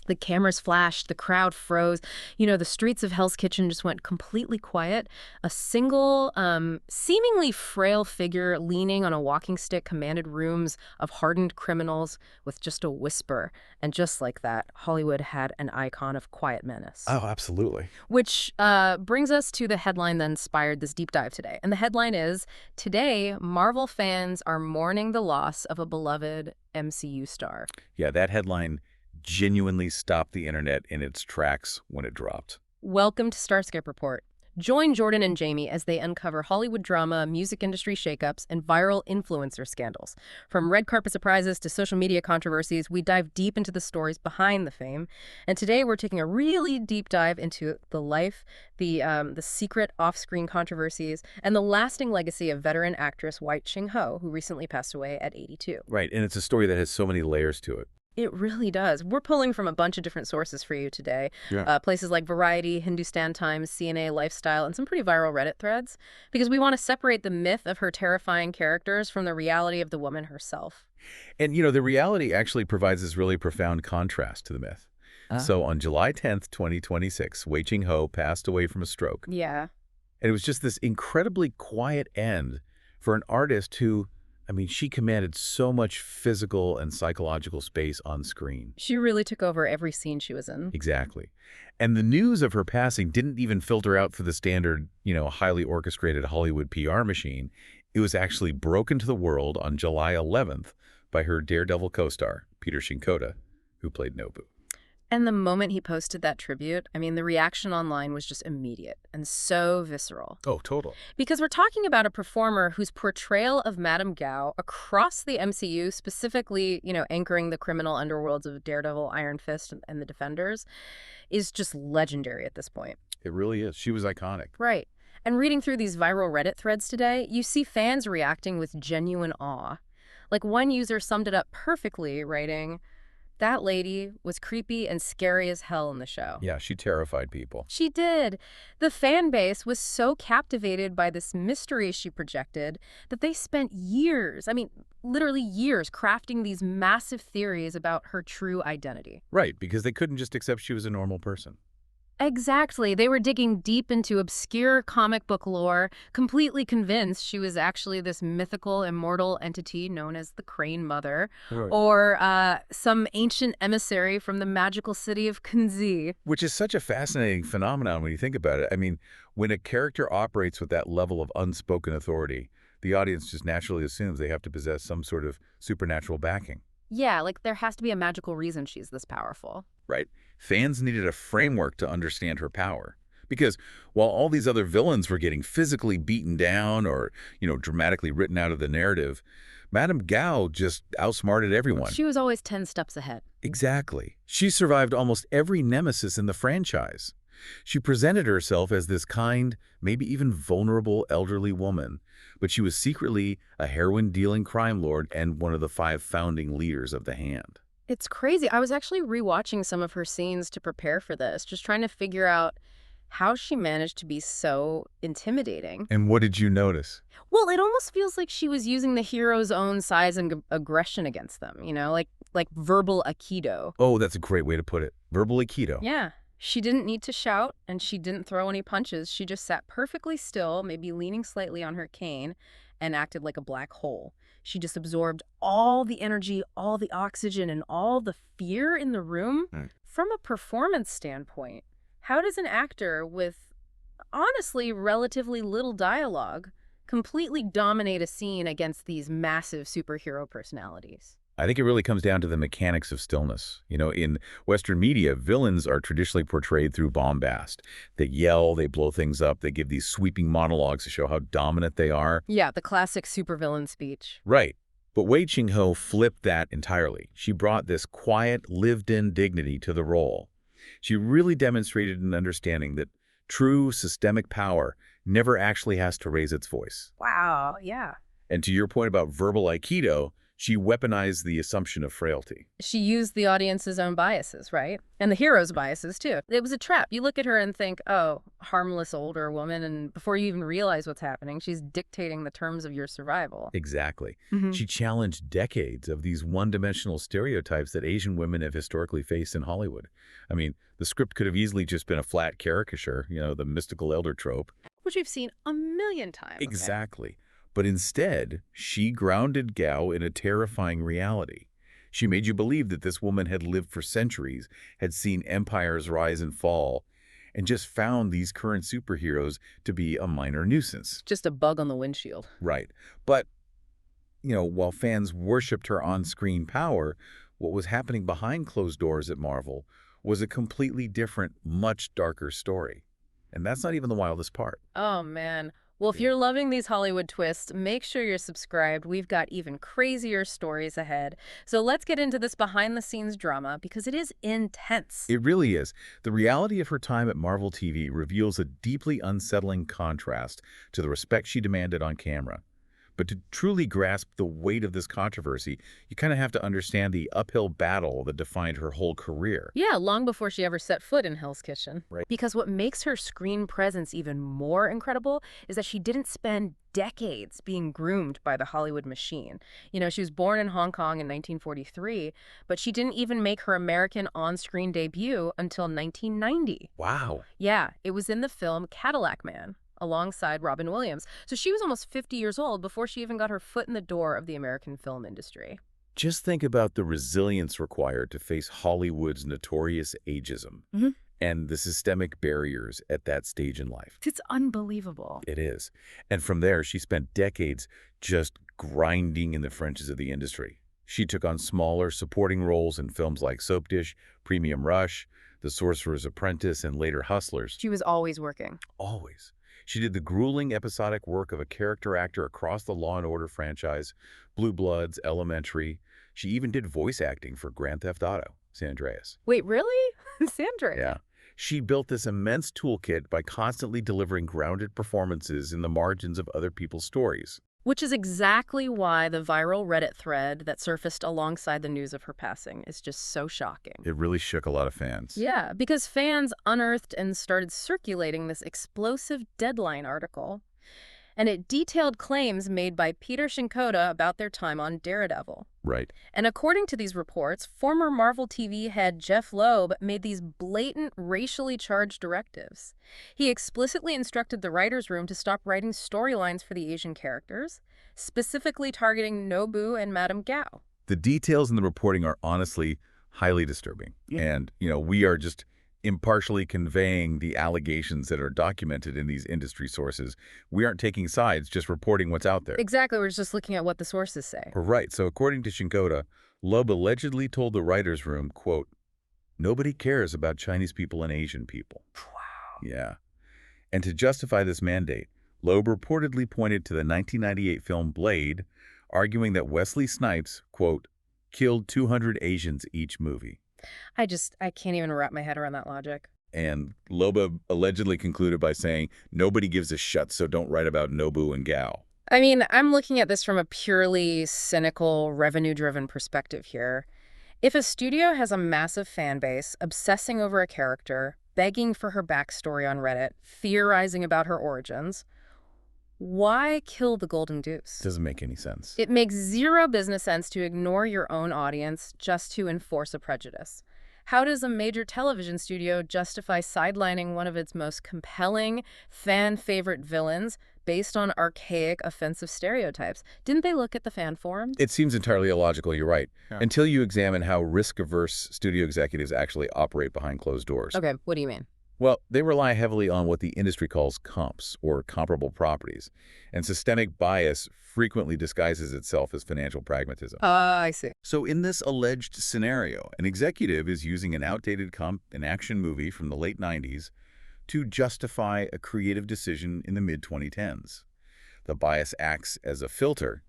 The cameras flashed, the crowd froze. The streets of Hell's Kitchen just went completely quiet. A single, seemingly frail figure leaning on a walking stick commanded rooms of hardened criminals with just a whisper. And just like that, Hollywood had an icon of quiet menace. Oh, absolutely. Which brings us to the headline that inspired this deep dive today. And the headline is, "Today, Marvel fans are mourning the loss of a beloved MCU star." Yeah, that headline genuinely stopped the internet in its tracks when it dropped. Welcome to Starscape Report. Join Jordan and Jamie as they uncover Hollywood drama, music industry shakeups, and viral influencer scandals. From red carpet surprises to social media controversies, we dive deep into the stories behind the fame. And today we're taking a really deep dive into the life, the secret off-screen controversies, and the lasting legacy of veteran actress Wai Ching Ho, who recently passed away at 82. Right, and it's a story that has so many layers to it. It really does. We're pulling from a bunch of different sources for you today. Yeah. Places like Variety, Hindustan Times, CNA Lifestyle, and some pretty viral Reddit threads, because we want to separate the myth of her terrifying characters from the reality of the woman herself. And, the reality actually provides this really profound contrast to the myth. So on July 10th, 2026, Wai Ching Ho passed away from a stroke. Yeah. And it was just this incredibly quiet end for an artist who, she commanded so much physical and psychological space on screen. She really took over every scene she was in. Exactly. And the news of her passing didn't even filter out through the standard, highly orchestrated Hollywood PR machine. It was actually broken to the world on July 11th by her Daredevil co-star, Peter Shinkota, who played Nobu. And the moment he posted that tribute, the reaction online was just immediate and so visceral. Oh, total. Because we're talking about a performer whose portrayal of Madame Gao across the MCU, specifically, anchoring the criminal underworlds of Daredevil, Iron Fist, and the Defenders, is just legendary at this point. It really is. She was iconic. Right. And reading through these viral Reddit threads today, you see fans reacting with genuine awe. Like one user summed it up perfectly, writing, "That lady was creepy and scary as hell in the show." Yeah, she terrified people. She did. The fan base was so captivated by this mystery she projected that they spent years, literally years, crafting these massive theories about her true identity. Right, because they couldn't just accept she was a normal person. Exactly. They were digging deep into obscure comic book lore, completely convinced she was actually this mythical, immortal entity known as the Crane Mother, Right. or some ancient emissary from the magical city of Kunzi. Which is such a fascinating phenomenon when you think about it. When a character operates with that level of unspoken authority, the audience just naturally assumes they have to possess some sort of supernatural backing. Yeah, like there has to be a magical reason she's this powerful. Right? Fans needed a framework to understand her power. Because while all these other villains were getting physically beaten down or, dramatically written out of the narrative, Madame Gao just outsmarted everyone. She was always 10 steps ahead. Exactly. She survived almost every nemesis in the franchise. She presented herself as this kind, maybe even vulnerable elderly woman, but she was secretly a heroin-dealing crime lord and one of the 5 founding leaders of the Hand. It's crazy. I was actually rewatching some of her scenes to prepare for this, just trying to figure out how she managed to be so intimidating. And what did you notice? Well, it almost feels like she was using the hero's own size and aggression against them, like verbal aikido. Oh, that's a great way to put it. Verbal aikido. Yeah. She didn't need to shout, and she didn't throw any punches. She just sat perfectly still, maybe leaning slightly on her cane, and acted like a black hole. She just absorbed all the energy, all the oxygen, and all the fear in the room. From a performance standpoint, how does an actor with, honestly, relatively little dialogue completely dominate a scene against these massive superhero personalities? I think it really comes down to the mechanics of stillness. In Western media, villains are traditionally portrayed through bombast. They yell, they blow things up, they give these sweeping monologues to show how dominant they are. Yeah, the classic supervillain speech. Right. But Wai Ching Ho flipped that entirely. She brought this quiet, lived-in dignity to the role. She really demonstrated an understanding that true systemic power never actually has to raise its voice. Wow, yeah. And to your point about verbal aikido, She weaponized the assumption of frailty. She used the audience's own biases, right? And the hero's biases, too. It was a trap. You look at her and think, oh, harmless older woman, and before you even realize what's happening, she's dictating the terms of your survival. Exactly. Hmm. She challenged decades of these one-dimensional stereotypes that Asian women have historically faced in Hollywood. I mean, the script could have easily just been a flat caricature, the mystical elder trope. Which we've seen a million times. Okay? Exactly. But instead, she grounded Gao in a terrifying reality. She made you believe that this woman had lived for centuries, had seen empires rise and fall, and just found these current superheroes to be a minor nuisance. Just a bug on the windshield. Right. But, while fans worshipped her on-screen power, what was happening behind closed doors at Marvel was a completely different, much darker story. And that's not even the wildest part. Oh, man. Well, if you're loving these Hollywood twists, make sure you're subscribed. We've got even crazier stories ahead. So let's get into this behind-the-scenes drama because it is intense. It really is. The reality of her time at Marvel TV reveals a deeply unsettling contrast to the respect she demanded on camera. But to truly grasp the weight of this controversy, you kind of have to understand the uphill battle that defined her whole career. Yeah, long before she ever set foot in Hell's Kitchen. Right. Because what makes her screen presence even more incredible is that she didn't spend decades being groomed by the Hollywood machine. She was born in Hong Kong in 1943, but she didn't even make her American on-screen debut until 1990. Wow. Yeah, it was in the film Cadillac Man, alongside Robin Williams. So she was almost 50 years old before she even got her foot in the door of the American film industry. Just think about the resilience required to face Hollywood's notorious ageism and the systemic barriers at that stage in life. It's unbelievable. It is. And from there, she spent decades just grinding in the trenches of the industry. She took on smaller supporting roles in films like Soap Dish, Premium Rush, The Sorcerer's Apprentice, and later Hustlers. She was always working. Always. She did the grueling episodic work of a character actor across the Law & Order franchise, Blue Bloods, Elementary. She even did voice acting for Grand Theft Auto, San Andreas. Wait, really? Sandra? Yeah. She built this immense toolkit by constantly delivering grounded performances in the margins of other people's stories. Which is exactly why the viral Reddit thread that surfaced alongside the news of her passing is just so shocking. It really shook a lot of fans. Yeah, because fans unearthed and started circulating this explosive Deadline article. And it detailed claims made by Peter Shinkoda about their time on Daredevil. Right. And according to these reports, former Marvel TV head Jeff Loeb made these blatant racially charged directives. He explicitly instructed the writers' room to stop writing storylines for the Asian characters, specifically targeting Nobu and Madame Gao. The details in the reporting are honestly highly disturbing. Yeah. And, we are just impartially conveying the allegations that are documented in these industry sources. We aren't taking sides, just reporting what's out there. Exactly. We're just looking at what the sources say. Right. So according to Shinkoda, Loeb allegedly told the writer's room, quote, "Nobody cares about Chinese people and Asian people." Wow. Yeah. And to justify this mandate, Loeb reportedly pointed to the 1998 film Blade, arguing that Wesley Snipes, quote, "killed 200 Asians each movie." I can't even wrap my head around that logic. And Loeb allegedly concluded by saying, "Nobody gives a shit, so don't write about Nobu and Gao." I mean, I'm looking at this from a purely cynical, revenue-driven perspective here. If a studio has a massive fan base, obsessing over a character, begging for her backstory on Reddit, theorizing about her origins, why kill the Golden Goose? Doesn't make any sense. It makes zero business sense to ignore your own audience just to enforce a prejudice. How does a major television studio justify sidelining one of its most compelling, fan-favorite villains based on archaic, offensive stereotypes? Didn't they look at the fan forums? It seems entirely illogical, you're right, Yeah. until you examine how risk-averse studio executives actually operate behind closed doors. Okay, what do you mean? Well, they rely heavily on what the industry calls comps, or comparable properties, and systemic bias frequently disguises itself as financial pragmatism. I see. So in this alleged scenario, an executive is using an outdated an action movie from the late 90s to justify a creative decision in the mid-2010s. The bias acts as a filter,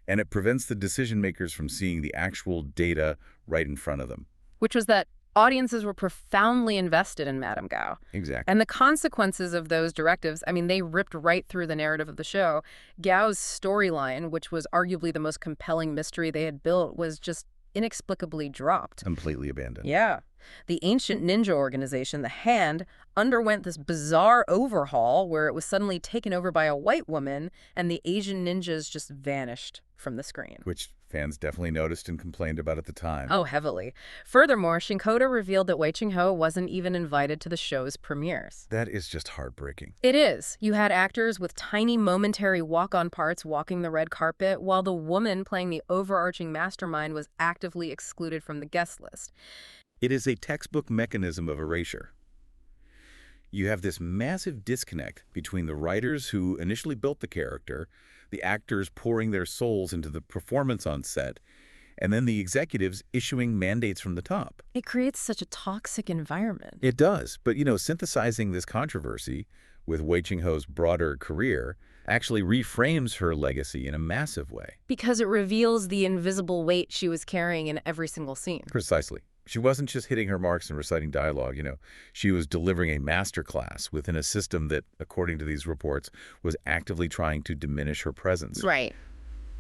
and it prevents the decision makers from seeing the actual data right in front of them. Which was that Audiences were profoundly invested in Madame Gao. Exactly. And the consequences of those directives, I mean, they ripped right through the narrative of the show. Gao's storyline, which was arguably the most compelling mystery they had built, was just inexplicably dropped. Completely abandoned. Yeah. The ancient ninja organization, the Hand, underwent this bizarre overhaul where it was suddenly taken over by a white woman, and the Asian ninjas just vanished from the screen. Which fans definitely noticed and complained about at the time. Oh, heavily. Furthermore, Shinkoda revealed that Wai Ching Ho wasn't even invited to the show's premieres. That is just heartbreaking. It is. You had actors with tiny momentary walk-on parts walking the red carpet, while the woman playing the overarching mastermind was actively excluded from the guest list. It is a textbook mechanism of erasure. You have this massive disconnect between the writers who initially built the character, the actors pouring their souls into the performance on set, and then the executives issuing mandates from the top. It creates such a toxic environment. It does, but synthesizing this controversy with Wai Ching Ho's broader career actually reframes her legacy in a massive way. Because it reveals the invisible weight she was carrying in every single scene. Precisely. She wasn't just hitting her marks and reciting dialogue, she was delivering a masterclass within a system that, according to these reports, was actively trying to diminish her presence. Right.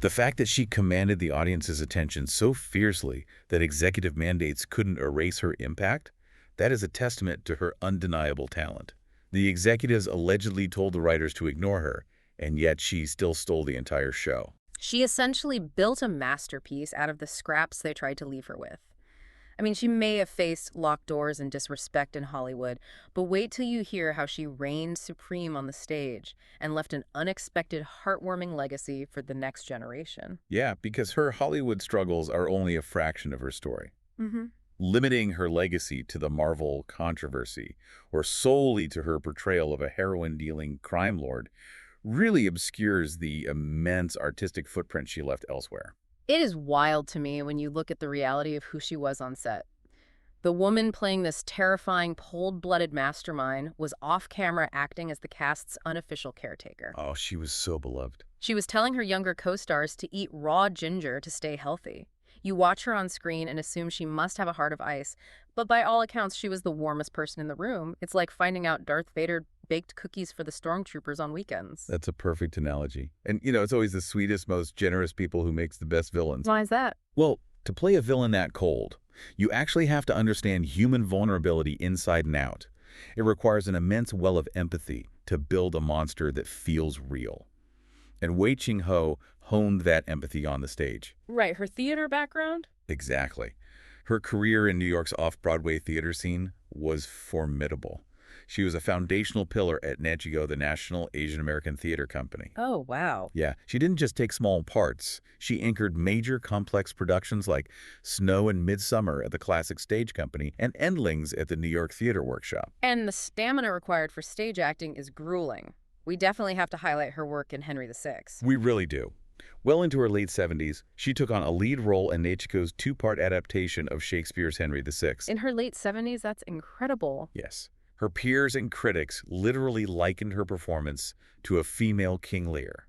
The fact that she commanded the audience's attention so fiercely that executive mandates couldn't erase her impact, that is a testament to her undeniable talent. The executives allegedly told the writers to ignore her, and yet she still stole the entire show. She essentially built a masterpiece out of the scraps they tried to leave her with. I mean, she may have faced locked doors and disrespect in Hollywood, but wait till you hear how she reigned supreme on the stage and left an unexpected, heartwarming legacy for the next generation. Yeah, because her Hollywood struggles are only a fraction of her story. Mm-hmm. Limiting her legacy to the Marvel controversy or solely to her portrayal of a heroin-dealing crime lord really obscures the immense artistic footprint she left elsewhere. It is wild to me when you look at the reality of who she was on set. The woman playing this terrifying, cold-blooded mastermind was off-camera acting as the cast's unofficial caretaker. Oh, she was so beloved. She was telling her younger co-stars to eat raw ginger to stay healthy. You watch her on screen and assume she must have a heart of ice, but by all accounts, she was the warmest person in the room. It's like finding out Darth Vader baked cookies for the stormtroopers on weekends. That's a perfect analogy. And, it's always the sweetest, most generous people who makes the best villains. Why is that? Well, to play a villain that cold, you actually have to understand human vulnerability inside and out. It requires an immense well of empathy to build a monster that feels real. And Wai Ching Ho honed that empathy on the stage. Right, her theater background? Exactly. Her career in New York's off-Broadway theater scene was formidable. She was a foundational pillar at NATGO, the National Asian American Theater Company. Oh, wow. Yeah, she didn't just take small parts. She anchored major complex productions like Snow and Midsummer at the Classic Stage Company and Endlings at the New York Theater Workshop. And the stamina required for stage acting is grueling. We definitely have to highlight her work in Henry VI. We really do. Well into her late 70s, she took on a lead role in NATGO's two-part adaptation of Shakespeare's Henry VI. In her late 70s? That's incredible. Yes. Her peers and critics literally likened her performance to a female King Lear.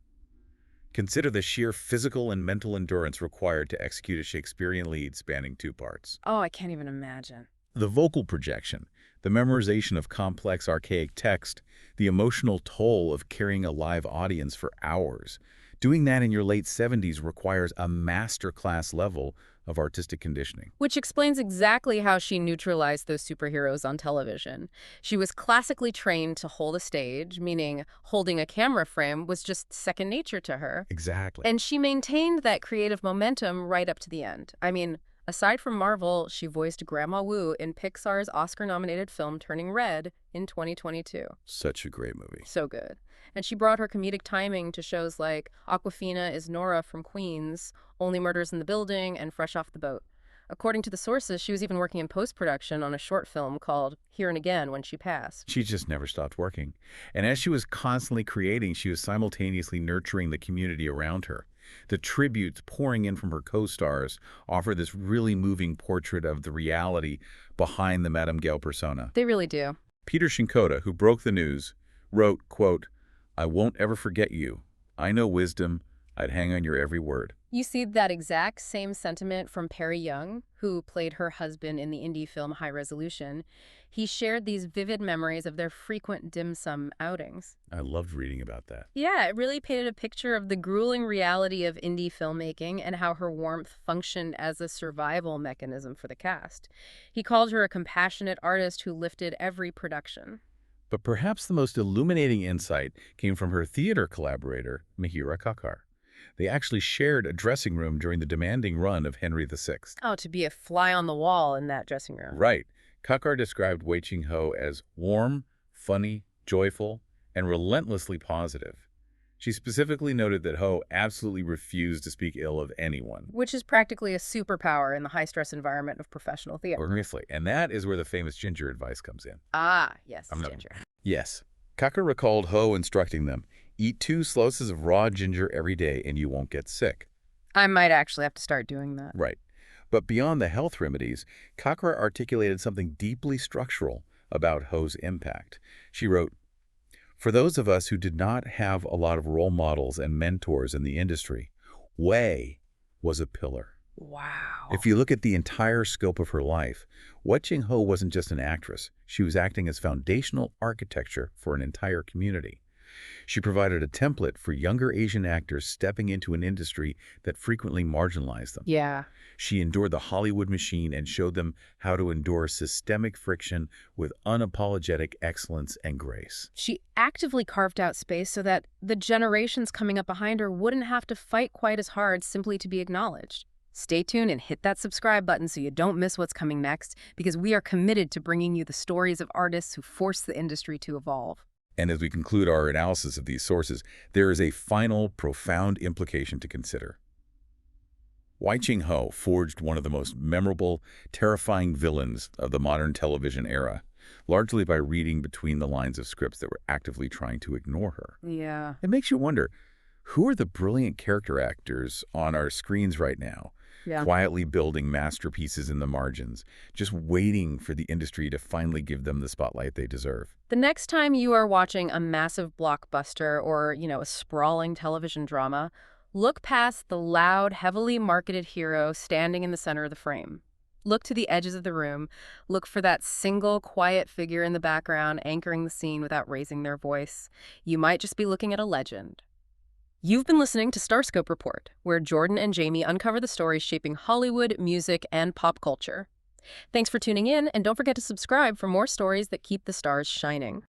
Consider the sheer physical and mental endurance required to execute a Shakespearean lead spanning two parts. Oh, I can't even imagine. The vocal projection, the memorization of complex archaic text, the emotional toll of carrying a live audience for hours. Doing that in your late 70s requires a masterclass level of artistic conditioning. Which explains exactly how she neutralized those superheroes on television. She was classically trained to hold a stage, meaning holding a camera frame was just second nature to her. Exactly. And she maintained that creative momentum right up to the end. I mean, aside from Marvel, she voiced Grandma Wu in Pixar's Oscar-nominated film Turning Red in 2022. Such a great movie. So good. And she brought her comedic timing to shows like Awkwafina is Nora from Queens, Only Murders in the Building, and Fresh Off the Boat. According to the sources, she was even working in post-production on a short film called Here and Again when she passed. She just never stopped working. And as she was constantly creating, she was simultaneously nurturing the community around her. The tributes pouring in from her co-stars offer this really moving portrait of the reality behind the Madame Gao persona. They really do. Peter Shinkoda, who broke the news, wrote, quote, "I won't ever forget you. I know wisdom. I'd hang on your every word." You see that exact same sentiment from Perry Young, who played her husband in the indie film High Resolution. He shared these vivid memories of their frequent dim sum outings. I loved reading about that. Yeah, it really painted a picture of the grueling reality of indie filmmaking and how her warmth functioned as a survival mechanism for the cast. He called her a compassionate artist who lifted every production. But perhaps the most illuminating insight came from her theater collaborator, Mihira Kakar. They actually shared a dressing room during the demanding run of Henry VI. Oh, to be a fly on the wall in that dressing room. Right. Kakar described Wai Ching Ho as warm, funny, joyful, and relentlessly positive. She specifically noted that Ho absolutely refused to speak ill of anyone. Which is practically a superpower in the high-stress environment of professional theater. Honestly. And that is where the famous ginger advice comes in. Ah, yes, I'm not- ginger. Yes. Kakar recalled Ho instructing them, eat 2 slices of raw ginger every day and you won't get sick. I might actually have to start doing that. Right. But beyond the health remedies, Kakar articulated something deeply structural about Ho's impact. She wrote, "For those of us who did not have a lot of role models and mentors in the industry, Wei was a pillar." Wow. If you look at the entire scope of her life, Wai Ching Ho wasn't just an actress. She was acting as foundational architecture for an entire community. She provided a template for younger Asian actors stepping into an industry that frequently marginalized them. Yeah. She endured the Hollywood machine and showed them how to endure systemic friction with unapologetic excellence and grace. She actively carved out space so that the generations coming up behind her wouldn't have to fight quite as hard simply to be acknowledged. Stay tuned and hit that subscribe button so you don't miss what's coming next, because we are committed to bringing you the stories of artists who forced the industry to evolve. And as we conclude our analysis of these sources, there is a final, profound implication to consider. Wai Ching Ho forged one of the most memorable, terrifying villains of the modern television era, largely by reading between the lines of scripts that were actively trying to ignore her. Yeah. It makes you wonder, who are the brilliant character actors on our screens right now, quietly building masterpieces in the margins, just waiting for the industry to finally give them the spotlight they deserve? The next time you are watching a massive blockbuster or, a sprawling television drama, look past the loud, heavily marketed hero standing in the center of the frame. Look to the edges of the room. Look for that single, quiet figure in the background anchoring the scene without raising their voice. You might just be looking at a legend. You've been listening to Starscope Report, where Jordan and Jamie uncover the stories shaping Hollywood, music, and pop culture. Thanks for tuning in, and don't forget to subscribe for more stories that keep the stars shining.